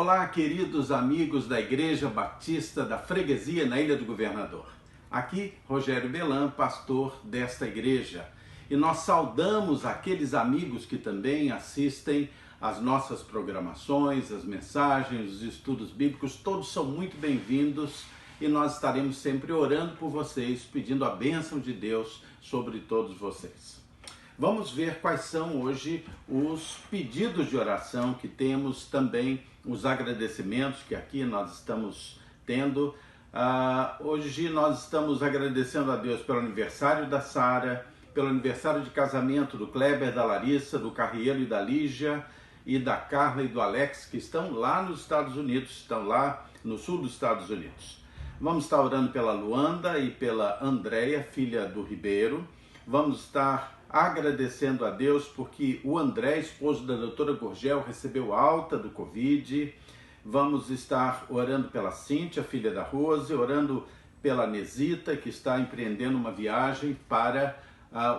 Olá, queridos amigos da Igreja Batista da Freguesia na Ilha do Governador. Aqui, Rogério Belan, pastor desta igreja. E nós saudamos aqueles amigos que também assistem às nossas programações, as mensagens, os estudos bíblicos. Todos são muito bem-vindos e nós estaremos sempre orando por vocês, pedindo a bênção de Deus sobre todos vocês. Vamos ver quais são hoje os pedidos de oração que temos, também os agradecimentos que aqui nós estamos tendo. Hoje nós estamos agradecendo a Deus pelo aniversário da Sara, pelo aniversário de casamento do Kleber, da Larissa, do Carrielo e da Lígia, e da Carla e do Alex, que estão lá nos Estados Unidos, estão lá no sul dos Estados Unidos. Vamos estar orando pela Luanda e pela Andréia, filha do Ribeiro. Vamos estar agradecendo a Deus porque o André, esposo da doutora Gorgel, recebeu alta do Covid. Vamos estar orando pela Cíntia, filha da Rose, orando pela Nesita, que está empreendendo uma viagem para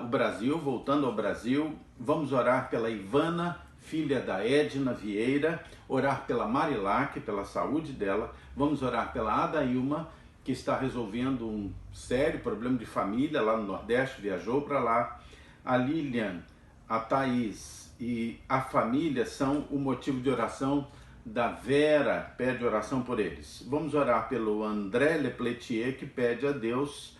o Brasil, voltando ao Brasil. Vamos orar pela Ivana, filha da Edna Vieira, orar pela Marilac, pela saúde dela. Vamos orar pela Adailma, que está resolvendo um sério problema de família lá no Nordeste, viajou para lá. A Lilian, a Thaís e a família são o motivo de oração da Vera, pede oração por eles. Vamos orar pelo André Lepletier, que pede a Deus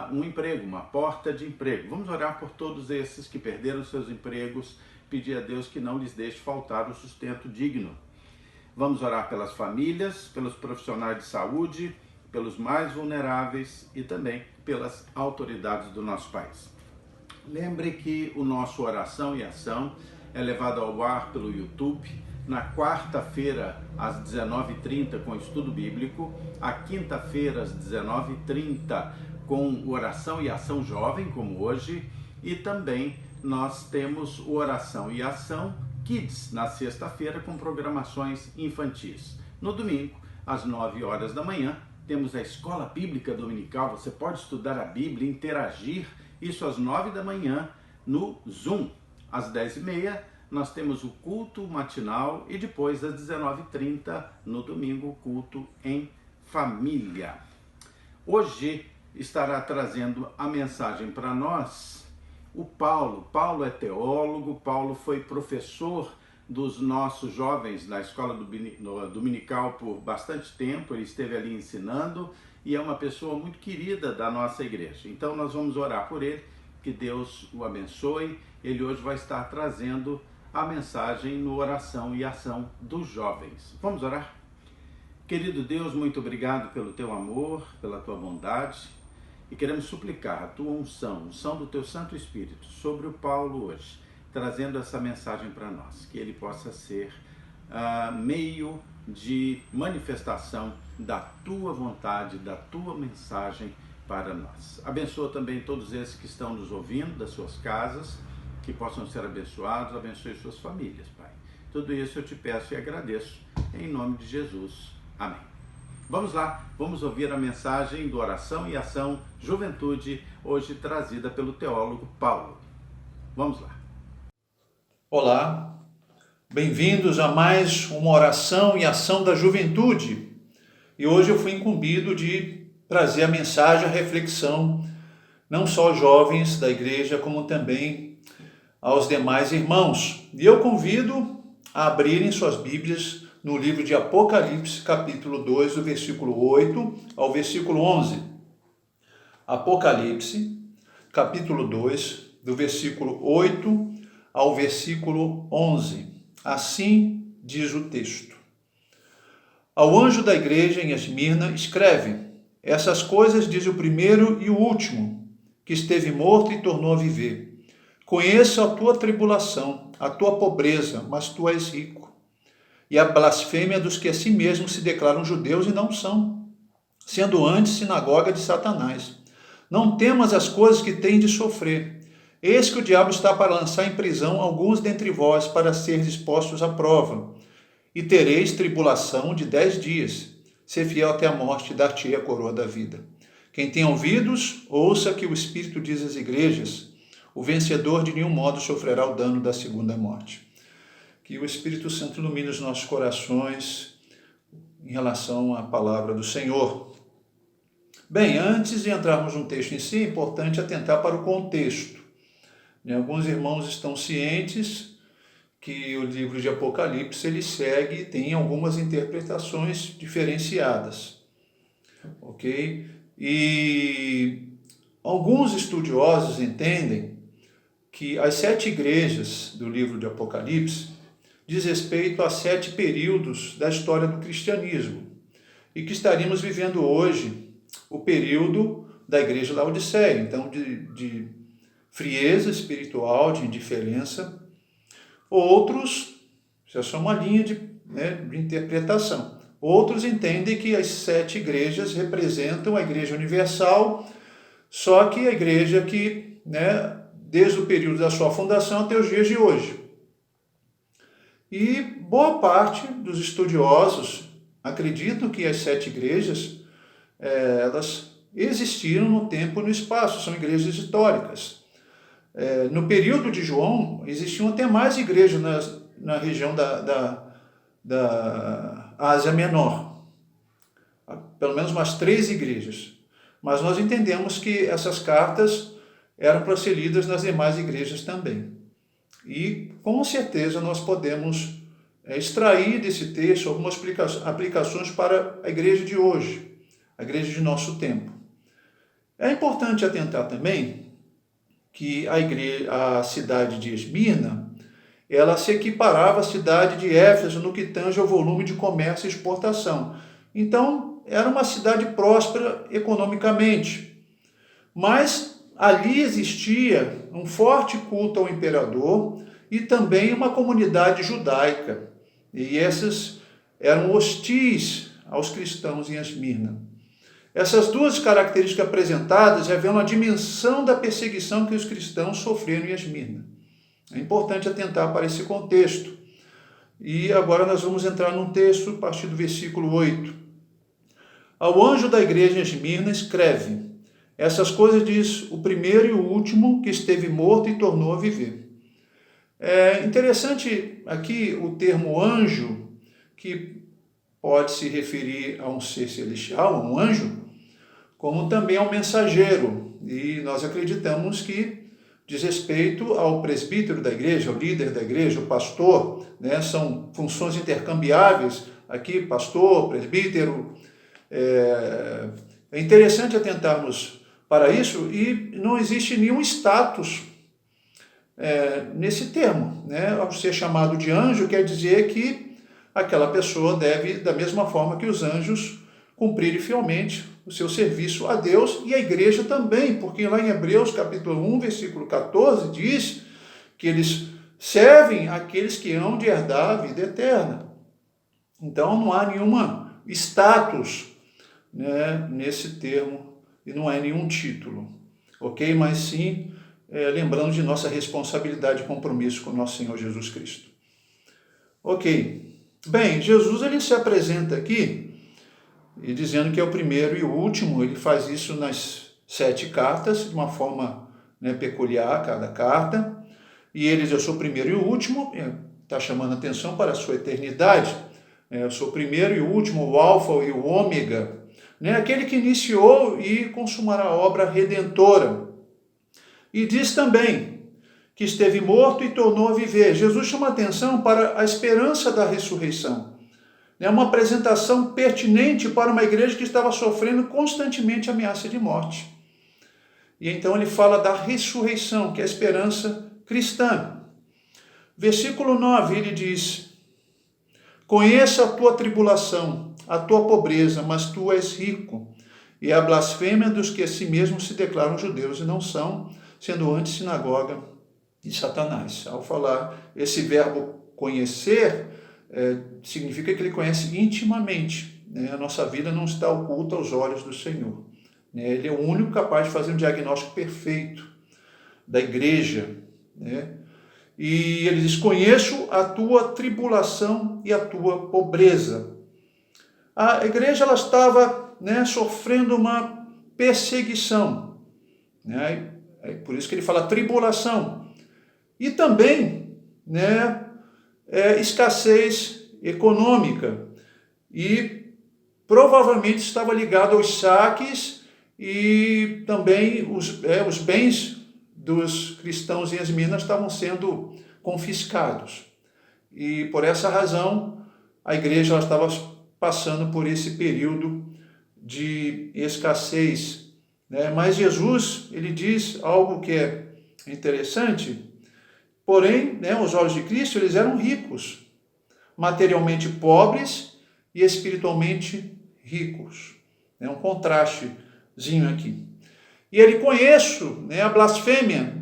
um emprego, uma porta de emprego. Vamos orar por todos esses que perderam seus empregos, pedir a Deus que não lhes deixe faltar o sustento digno. Vamos orar pelas famílias, pelos profissionais de saúde, pelos mais vulneráveis e também pelas autoridades do nosso país. Lembre que o nosso Oração e Ação é levado ao ar pelo YouTube na quarta-feira às 19h30 com estudo bíblico, à quinta-feira às 19h30 com Oração e Ação Jovem, como hoje, e também nós temos o Oração e Ação Kids na sexta-feira com programações infantis. No domingo, às 9 horas da manhã, temos a Escola Bíblica Dominical. Você pode estudar a Bíblia, interagir, isso às 9 da manhã no Zoom. Às 10h30 nós temos o culto matinal e depois às 19h30 no domingo o culto em família. Hoje estará trazendo a mensagem para nós o Paulo. Paulo é teólogo, Paulo foi professor dos nossos jovens na escola dominical por bastante tempo, ele esteve ali ensinando e é uma pessoa muito querida da nossa igreja. Então nós vamos orar por ele, que Deus o abençoe. Ele hoje vai estar trazendo a mensagem no Oração e Ação dos Jovens. Vamos orar? Querido Deus, muito obrigado pelo teu amor, pela tua bondade, e queremos suplicar a tua unção do teu Santo Espírito sobre o Paulo hoje, trazendo essa mensagem para nós, que ele possa ser meio de manifestação da tua vontade, da tua mensagem para nós. Abençoa também todos esses que estão nos ouvindo das suas casas, que possam ser abençoados, abençoe suas famílias, Pai. Tudo isso eu te peço e agradeço, em nome de Jesus. Amém. Vamos lá, vamos ouvir a mensagem do Oração e Ação Juventude, hoje trazida pelo teólogo Paulo. Vamos lá. Olá, bem-vindos a mais uma Oração e Ação da Juventude. E hoje eu fui incumbido de trazer a mensagem, a reflexão, não só aos jovens da igreja, como também aos demais irmãos. E eu convido a abrirem suas Bíblias no livro de Apocalipse, capítulo 2, do versículo 8 ao versículo 11. Apocalipse, capítulo 2, do versículo 8 ao versículo 11. Assim diz o texto. Ao anjo da igreja em Esmirna escreve: essas coisas diz o primeiro e o último, que esteve morto e tornou a viver. Conheço a tua tribulação, a tua pobreza, mas tu és rico. E a blasfêmia dos que a si mesmos se declaram judeus e não são, sendo antes sinagoga de Satanás. Não temas as coisas que tens de sofrer. Eis que o diabo está para lançar em prisão alguns dentre vós, para seres expostos à prova. E tereis tribulação de 10 dias. Ser fiel até a morte, dar-te-ei a coroa da vida. Quem tem ouvidos, ouça que o Espírito diz às igrejas. O vencedor de nenhum modo sofrerá o dano da segunda morte. Que o Espírito Santo ilumine os nossos corações em relação à palavra do Senhor. Bem, antes de entrarmos no texto em si, é importante atentar para o contexto. Alguns irmãos estão cientes que o livro de Apocalipse ele segue, tem algumas interpretações diferenciadas, ok? E alguns estudiosos entendem que as 7 igrejas do livro de Apocalipse diz respeito a 7 períodos da história do cristianismo e que estaríamos vivendo hoje o período da igreja da Laodiceia, então de frieza espiritual, de indiferença. Outros, essa é uma linha de interpretação. Outros entendem que as 7 igrejas representam a igreja universal, só que a igreja que, desde o período da sua fundação até os dias de hoje. E boa parte dos estudiosos acreditam que as 7 igrejas, elas existiram no tempo e no espaço, são igrejas históricas. No período de João, existiam até mais igrejas na região da Ásia Menor. Pelo menos umas 3 igrejas. Mas nós entendemos que essas cartas eram para ser lidas nas demais igrejas também. E, com certeza, nós podemos extrair desse texto algumas aplicações para a igreja de hoje, a igreja de nosso tempo. É importante atentar também que a cidade de Esmirna, ela se equiparava à cidade de Éfeso no que tange ao volume de comércio e exportação. Então, era uma cidade próspera economicamente, mas ali existia um forte culto ao imperador e também uma comunidade judaica, e essas eram hostis aos cristãos em Esmirna. Essas 2 características apresentadas revelam a dimensão da perseguição que os cristãos sofreram em Esmirna. É importante atentar para esse contexto. E agora nós vamos entrar num texto a partir do versículo 8. Ao anjo da igreja em Esmirna escreve: essas coisas diz o primeiro e o último que esteve morto e tornou a viver. É interessante aqui o termo anjo, que pode se referir a um ser celestial, a um anjo, como também ao mensageiro. E nós acreditamos que diz respeito ao presbítero da igreja, ao líder da igreja, o pastor, são funções intercambiáveis aqui, pastor, presbítero. É interessante atentarmos para isso e não existe nenhum status nesse termo. Ao ser chamado de anjo, quer dizer que aquela pessoa deve, da mesma forma que os anjos, cumprir fielmente o seu serviço a Deus e a igreja também, porque lá em Hebreus capítulo 1, versículo 14, diz que eles servem aqueles que hão de herdar a vida eterna. Então não há nenhum status nesse termo e não há nenhum título, ok? Mas sim, lembrando de nossa responsabilidade e compromisso com o nosso Senhor Jesus Cristo. Ok. Bem, Jesus ele se apresenta aqui e dizendo que é o primeiro e o último. Ele faz isso nas 7 cartas, de uma forma peculiar, cada carta. E ele diz: eu sou o primeiro e o último, está chamando a atenção para a sua eternidade. Eu sou o primeiro e o último, o alfa e o ômega, aquele que iniciou e consumará a obra redentora. E diz também que esteve morto e tornou a viver. Jesus chama a atenção para a esperança da ressurreição. É uma apresentação pertinente para uma igreja que estava sofrendo constantemente ameaça de morte. E então ele fala da ressurreição, que é a esperança cristã. Versículo 9, ele diz: conheça a tua tribulação, a tua pobreza, mas tu és rico, e a blasfêmia dos que a si mesmos se declaram judeus e não são, sendo antes sinagoga de Satanás. Ao falar esse verbo conhecer, significa que ele conhece intimamente. A nossa vida não está oculta aos olhos do Senhor. Ele é o único capaz de fazer um diagnóstico perfeito da igreja. E ele diz: conheço a tua tribulação e a tua pobreza. A igreja ela estava sofrendo uma perseguição. É por isso que ele fala tribulação. E também escassez econômica. E provavelmente estava ligado aos saques e também os bens dos cristãos em Esmirna estavam sendo confiscados. E por essa razão, a igreja ela estava passando por esse período de escassez, né? Mas Jesus, ele diz algo que é interessante, porém, né, os olhos de Cristo, eles eram ricos, materialmente pobres e espiritualmente ricos. É um contrastezinho aqui. E ele conheço, né, a blasfêmia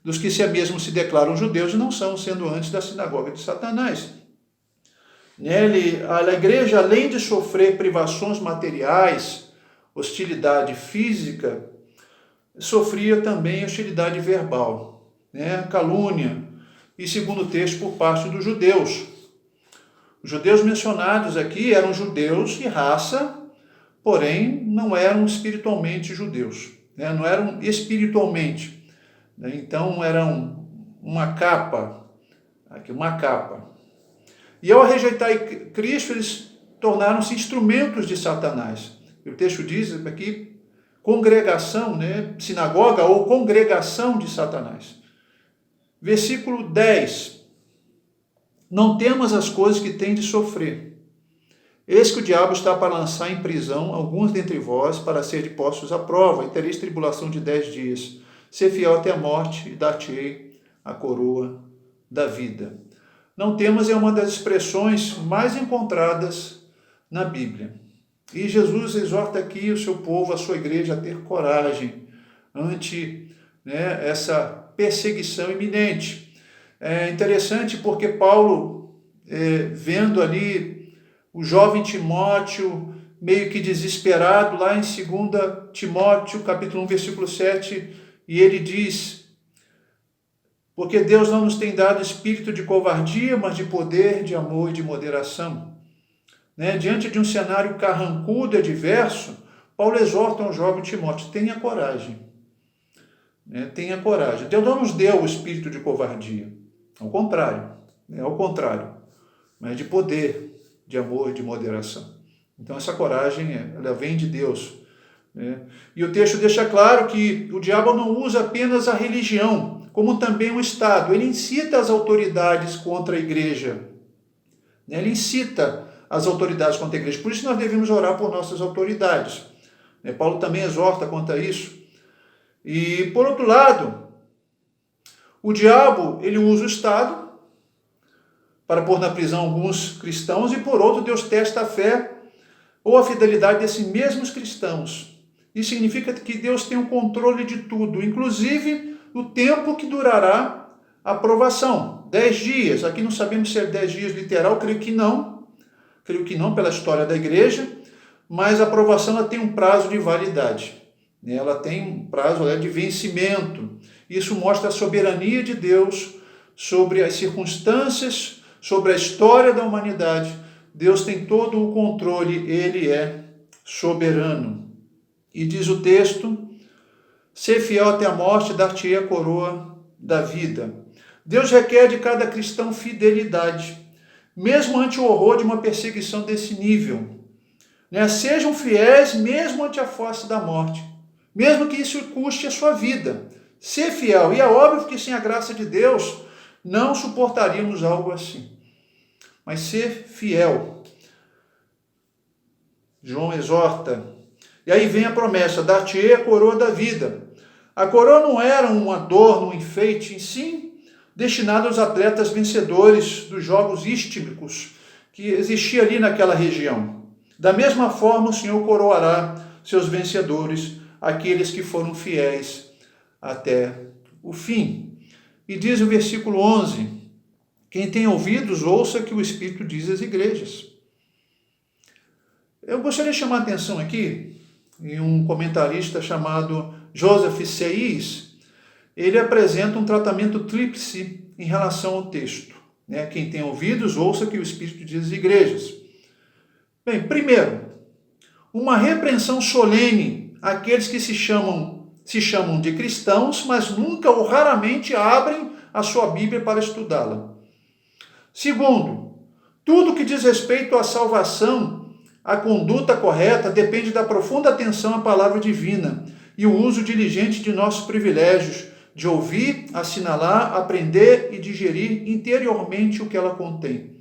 dos que se mesmo se declaram judeus e não são, sendo antes da sinagoga de Satanás. A igreja, além de sofrer privações materiais, hostilidade física, sofria também hostilidade verbal, né, calúnia, e segundo o texto, por parte dos judeus. Os judeus mencionados aqui eram judeus de raça, porém não eram espiritualmente judeus, né? Não eram espiritualmente, né? Então eram uma capa. E ao rejeitar Cristo, eles tornaram-se instrumentos de Satanás. O texto diz aqui, congregação, né? Sinagoga ou congregação de Satanás. Versículo 10. Não temas as coisas que tem de sofrer. Eis que o diabo está para lançar em prisão alguns dentre vós, para ser postos à prova, e tereis tribulação de 10 dias. Ser fiel até a morte, e dar-te-ei a coroa da vida. Não temas é uma das expressões mais encontradas na Bíblia. E Jesus exorta aqui o seu povo, a sua igreja, a ter coragem ante, né, essa perseguição iminente. É interessante porque Paulo, vendo ali o jovem Timóteo meio que desesperado, lá em 2 Timóteo, capítulo 1, versículo 7, e ele diz, porque Deus não nos tem dado espírito de covardia, mas de poder, de amor e de moderação. Né? Diante de um cenário carrancudo e adverso, Paulo exorta ao jovem Timóteo, tenha coragem. Né? Tenha coragem. Deus não nos deu o espírito de covardia, ao contrário, mas de poder, de amor e de moderação. Então essa coragem, ela vem de Deus. Né? E o texto deixa claro que o diabo não usa apenas a religião, como também o Estado. Ele incita as autoridades contra a igreja. Né? Ele incita as autoridades contra a igreja. Por isso nós devemos orar por nossas autoridades. Né? Paulo também exorta quanto a isso. E, por outro lado, o diabo, ele usa o Estado para pôr na prisão alguns cristãos, e por outro, Deus testa a fé ou a fidelidade desses mesmos cristãos. Isso significa que Deus tem o controle de tudo, inclusive o tempo que durará a provação. 10 dias, aqui não sabemos se é 10 dias literal, creio que não pela história da igreja, mas a provação ela tem um prazo de validade, ela tem um prazo de vencimento. Isso mostra a soberania de Deus sobre as circunstâncias, sobre a história da humanidade. Deus tem todo o controle, ele é soberano. E diz o texto, ser fiel até a morte, dar-te-ei a coroa da vida. Deus requer de cada cristão fidelidade, mesmo ante o horror de uma perseguição desse nível. Né? Sejam fiéis mesmo ante a face da morte, mesmo que isso custe a sua vida. Ser fiel, e é óbvio que sem a graça de Deus, não suportaríamos algo assim. Mas ser fiel. João exorta. E aí vem a promessa, dar-te-ei a coroa da vida. A coroa não era um adorno, um enfeite, em si, destinado aos atletas vencedores dos jogos istmicos que existia ali naquela região. Da mesma forma, o Senhor coroará seus vencedores, aqueles que foram fiéis até o fim. E diz o versículo 11, quem tem ouvidos, ouça que o Espírito diz às igrejas. Eu gostaria de chamar a atenção aqui, em um comentarista chamado Joseph Seiz, ele apresenta um tratamento tríplice em relação ao texto. Né? Quem tem ouvidos, ouça que o Espírito diz às igrejas. Bem, primeiro, uma repreensão solene àqueles que se chamam de cristãos, mas nunca ou raramente abrem a sua Bíblia para estudá-la. Segundo, tudo que diz respeito à salvação a conduta correta depende da profunda atenção à palavra divina e o uso diligente de nossos privilégios, de ouvir, assinalar, aprender e digerir interiormente o que ela contém.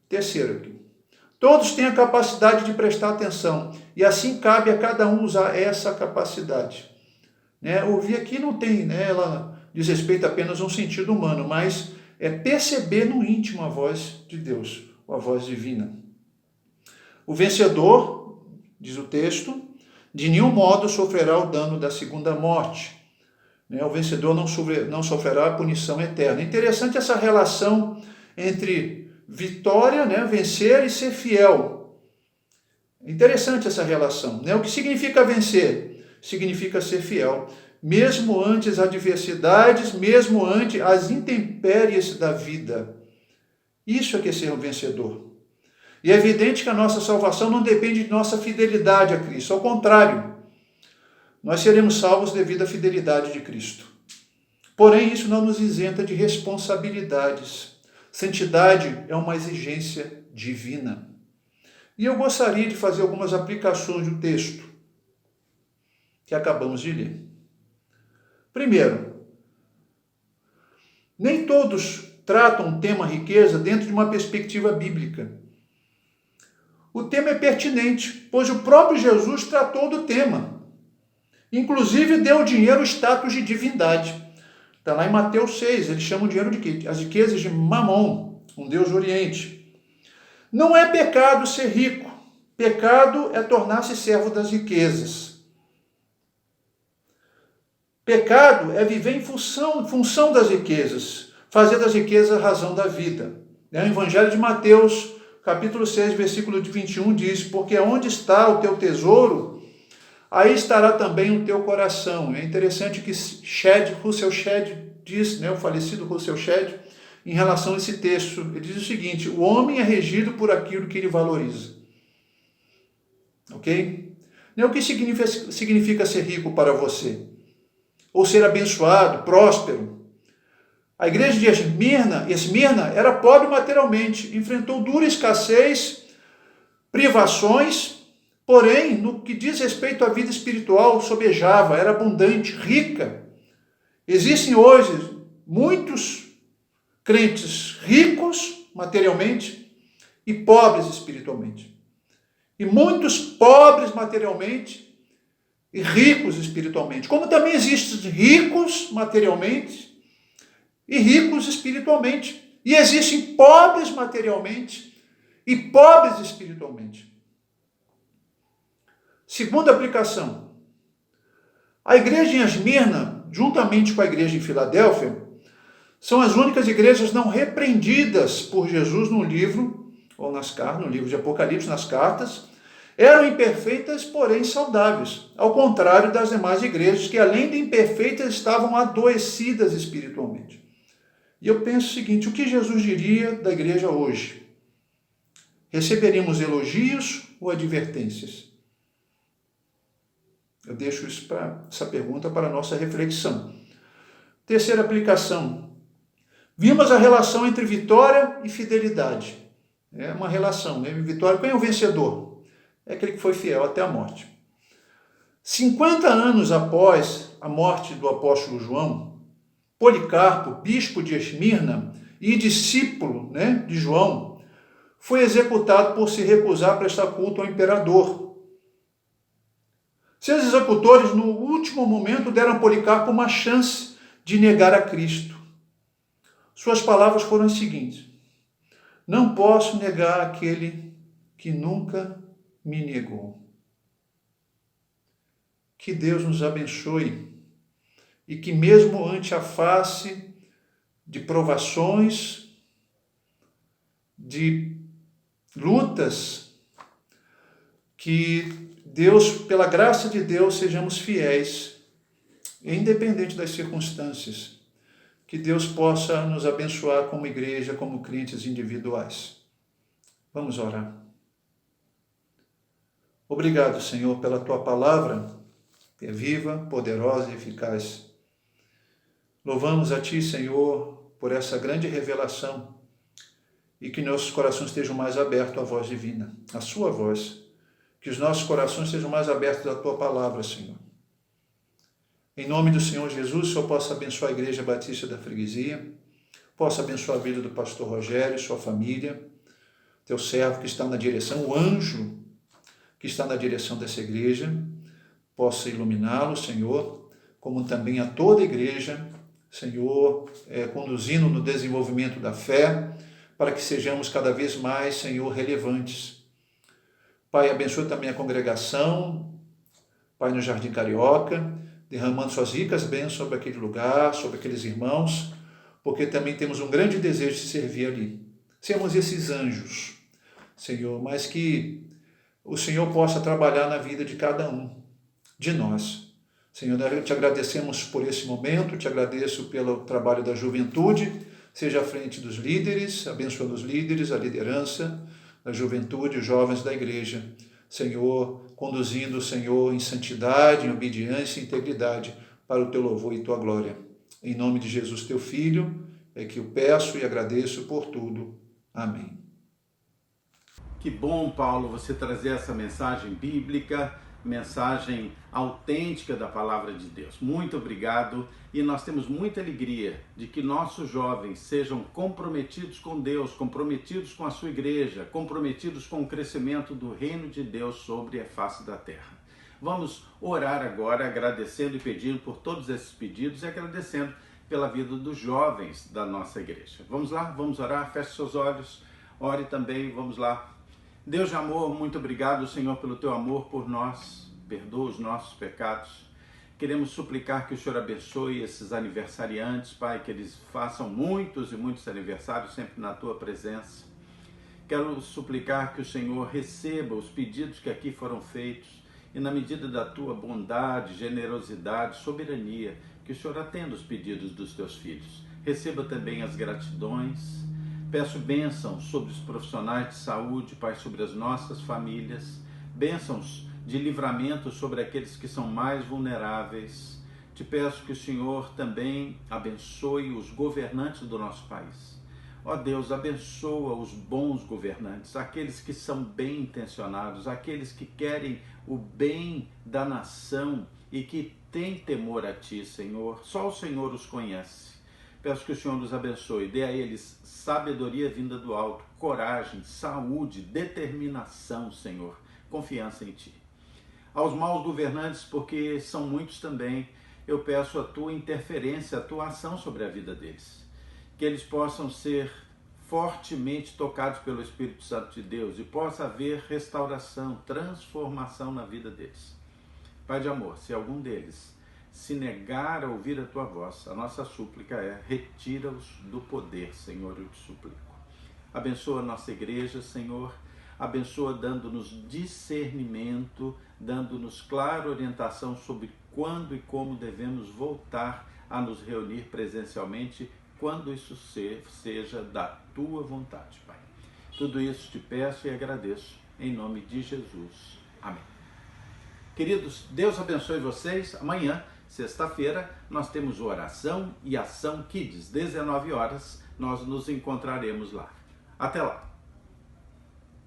Terceiro aqui. Todos têm a capacidade de prestar atenção e assim cabe a cada um usar essa capacidade. Ouvir aqui não tem, ela diz respeito apenas a um sentido humano, mas é perceber no íntimo a voz de Deus, a voz divina. O vencedor, diz o texto, de nenhum modo sofrerá o dano da segunda morte. O vencedor não sofrerá a punição eterna. Interessante essa relação entre vitória, vencer e ser fiel. Interessante essa relação. O que significa vencer? Significa ser fiel. Mesmo ante as adversidades, mesmo ante as intempéries da vida. Isso é que é ser um vencedor. E é evidente que a nossa salvação não depende de nossa fidelidade a Cristo. Ao contrário, nós seremos salvos devido à fidelidade de Cristo. Porém, isso não nos isenta de responsabilidades. Santidade é uma exigência divina. E eu gostaria de fazer algumas aplicações do texto que acabamos de ler. Primeiro, nem todos tratam o tema riqueza dentro de uma perspectiva bíblica. O tema é pertinente, pois o próprio Jesus tratou do tema. Inclusive deu ao dinheiro o status de divindade. Está lá em Mateus 6, eles chamam o dinheiro de quê? As riquezas de Mamon, um deus do Oriente. Não é pecado ser rico. Pecado é tornar-se servo das riquezas. Pecado é viver em função das riquezas, fazer das riquezas a razão da vida. O Evangelho de Mateus, capítulo 6, versículo 21, diz: porque onde está o teu tesouro, aí estará também o teu coração. É interessante que Russell Shedd diz, o falecido Russell Shedd, em relação a esse texto, ele diz o seguinte: o homem é regido por aquilo que ele valoriza. Ok? O que significa ser rico para você? Ou ser abençoado, próspero? A igreja de Esmirna era pobre materialmente, enfrentou dura escassez, privações, porém, no que diz respeito à vida espiritual, sobejava, era abundante, rica. Existem hoje muitos crentes ricos materialmente e pobres espiritualmente. E muitos pobres materialmente e ricos espiritualmente. Como também existem ricos materialmente e ricos espiritualmente. E existem pobres materialmente e pobres espiritualmente. Segunda aplicação. A igreja em Esmirna, juntamente com a igreja em Filadélfia, são as únicas igrejas não repreendidas por Jesus no livro, ou no livro de Apocalipse, nas cartas. Eram imperfeitas, porém saudáveis, ao contrário das demais igrejas, que além de imperfeitas, estavam adoecidas espiritualmente. E eu penso o seguinte: o que Jesus diria da igreja hoje? Receberíamos elogios ou advertências? Eu deixo essa pergunta para a nossa reflexão. Terceira aplicação. Vimos a relação entre vitória e fidelidade. É uma relação, Vitória, quem é o vencedor? É aquele que foi fiel até a morte. 50 anos após a morte do apóstolo João, Policarpo, bispo de Esmirna e discípulo de João, foi executado por se recusar a prestar culto ao imperador. Seus executores, no último momento, deram a Policarpo uma chance de negar a Cristo. Suas palavras foram as seguintes: não posso negar aquele que nunca me negou. Que Deus nos abençoe e que mesmo ante a face de provações, de lutas, que Deus, pela graça de Deus, sejamos fiéis, independente das circunstâncias. Que Deus possa nos abençoar como igreja, como crentes individuais. Vamos orar. Obrigado, Senhor, pela Tua palavra, que é viva, poderosa e eficaz. Louvamos a Ti, Senhor, por essa grande revelação e que nossos corações estejam mais abertos à voz divina, à sua voz. Que os nossos corações sejam mais abertos à tua palavra, Senhor. Em nome do Senhor Jesus, o Senhor possa abençoar a Igreja Batista da Freguesia, possa abençoar a vida do pastor Rogério, sua família, teu servo que está na direção, o anjo que está na direção dessa igreja, possa iluminá-lo, Senhor, como também a toda a igreja, Senhor, conduzindo no desenvolvimento da fé, para que sejamos cada vez mais, Senhor, relevantes. Pai, abençoa também a congregação, Pai, no Jardim Carioca, derramando suas ricas bênçãos sobre aquele lugar, sobre aqueles irmãos, porque também temos um grande desejo de servir ali. Sermos esses anjos, Senhor, mas que o Senhor possa trabalhar na vida de cada um de nós. Senhor, te agradecemos por esse momento, te agradeço pelo trabalho da juventude, seja à frente dos líderes, abençoando os líderes, a liderança da juventude, os jovens da igreja. Senhor, conduzindo o Senhor em santidade, em obediência e integridade para o teu louvor e tua glória. Em nome de Jesus, teu Filho, é que eu peço e agradeço por tudo. Amém. Que bom, Paulo, você trazer essa mensagem bíblica, mensagem autêntica da palavra de Deus. Muito obrigado, e nós temos muita alegria de que nossos jovens sejam comprometidos com Deus, comprometidos com a sua igreja, comprometidos com o crescimento do reino de Deus sobre a face da terra. Vamos orar agora, agradecendo e pedindo por todos esses pedidos e agradecendo pela vida dos jovens da nossa igreja. Vamos lá, vamos orar, feche seus olhos, ore também, vamos lá. Deus de amor, muito obrigado, Senhor, pelo teu amor por nós, perdoa os nossos pecados. Queremos suplicar que o Senhor abençoe esses aniversariantes, Pai, que eles façam muitos e muitos aniversários sempre na tua presença. Quero suplicar que o Senhor receba os pedidos que aqui foram feitos e, na medida da tua bondade, generosidade, soberania, que o Senhor atenda os pedidos dos teus filhos. Receba também as gratidões. Peço bênçãos sobre os profissionais de saúde, Pai, sobre as nossas famílias, bênçãos de livramento sobre aqueles que são mais vulneráveis. Te peço que o Senhor também abençoe os governantes do nosso país. Ó Deus, abençoa os bons governantes, aqueles que são bem intencionados, aqueles que querem o bem da nação e que têm temor a Ti, Senhor. Só o Senhor os conhece. Peço que o Senhor nos abençoe, dê a eles sabedoria vinda do alto, coragem, saúde, determinação, Senhor, confiança em Ti. Aos maus governantes, porque são muitos também, eu peço a Tua interferência, a Tua ação sobre a vida deles. Que eles possam ser fortemente tocados pelo Espírito Santo de Deus e possa haver restauração, transformação na vida deles. Pai de amor, se algum deles se negar a ouvir a tua voz, a nossa súplica é: retira-os do poder, Senhor, eu te suplico. Abençoa a nossa igreja, Senhor, abençoa dando-nos discernimento, dando-nos clara orientação sobre quando e como devemos voltar a nos reunir presencialmente, quando isso seja da tua vontade, Pai. Tudo isso te peço e agradeço, em nome de Jesus. Amém. Queridos, Deus abençoe vocês. Amanhã, sexta-feira, nós temos Oração e Ação Kids, 19 horas, nós nos encontraremos lá. Até lá!